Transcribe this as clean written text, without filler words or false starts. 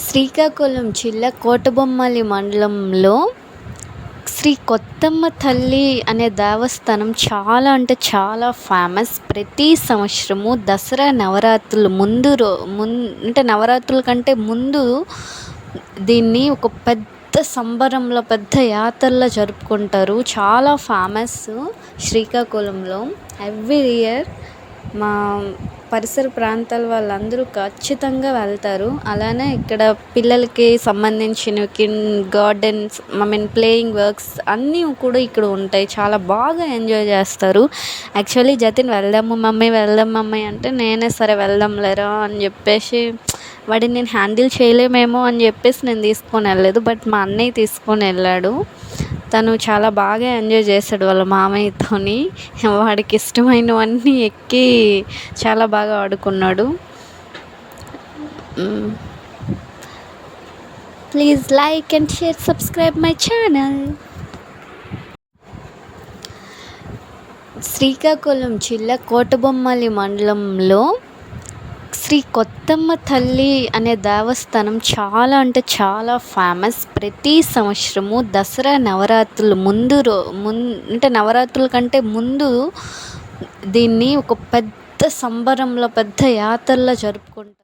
శ్రీకాకుళం జిల్లా కోటబొమ్మాళి మండలంలో శ్రీ కొత్తమ్మ తల్లి అనే దేవస్థానం చాలా అంటే చాలా ఫేమస్. ప్రతి సంవత్సరము దసరా నవరాత్రులు అంటే నవరాత్రుల కంటే ముందు దీన్ని ఒక పెద్ద సంబరంలో పెద్ద యాత్రలా జరుపుకుంటారు. చాలా ఫేమస్ శ్రీకాకుళంలో. ఎవ్రీ ఇయర్ మా పరిసర ప్రాంతాల వాళ్ళందరూ ఖచ్చితంగా వెళ్తారు. అలానే ఇక్కడ పిల్లలకి సంబంధించిన గార్డెన్స్ ప్లేయింగ్ వర్క్స్ అన్నీ కూడా ఇక్కడ ఉంటాయి. చాలా బాగా ఎంజాయ్ చేస్తారు. యాక్చువల్లీ జతిన్ వెళ్దాం మమ్మీ అంటే నేనే సరే వెళ్దాం లేరా అని చెప్పేసి వాడిని నేను హ్యాండిల్ చేయలేమేమో అని చెప్పేసి నేను తీసుకొని వెళ్ళలేదు. బట్ మా అన్నయ్య తీసుకొని వెళ్ళాడు. తను చాలా బాగా ఎంజాయ్ చేశాడు వాళ్ళ మామయ్యతోని. వాడికి ఇష్టమైనవన్నీ ఎక్కి చాలా బాగా ఆడుకున్నాడు. Please like and share, subscribe my channel. Srikakulam జిల్లా కోటబొమ్మాళి మండలంలో శ్రీ కొత్తమ్మ తల్లి అనే దేవస్థానం చాలా అంటే చాలా ఫేమస్. ప్రతి సంవత్సరము దసరా నవరాత్రులు అంటే నవరాత్రుల కంటే ముందు దీన్ని ఒక పెద్ద సంబరంలో పెద్ద యాత్రలా జరుపుకుంటారు.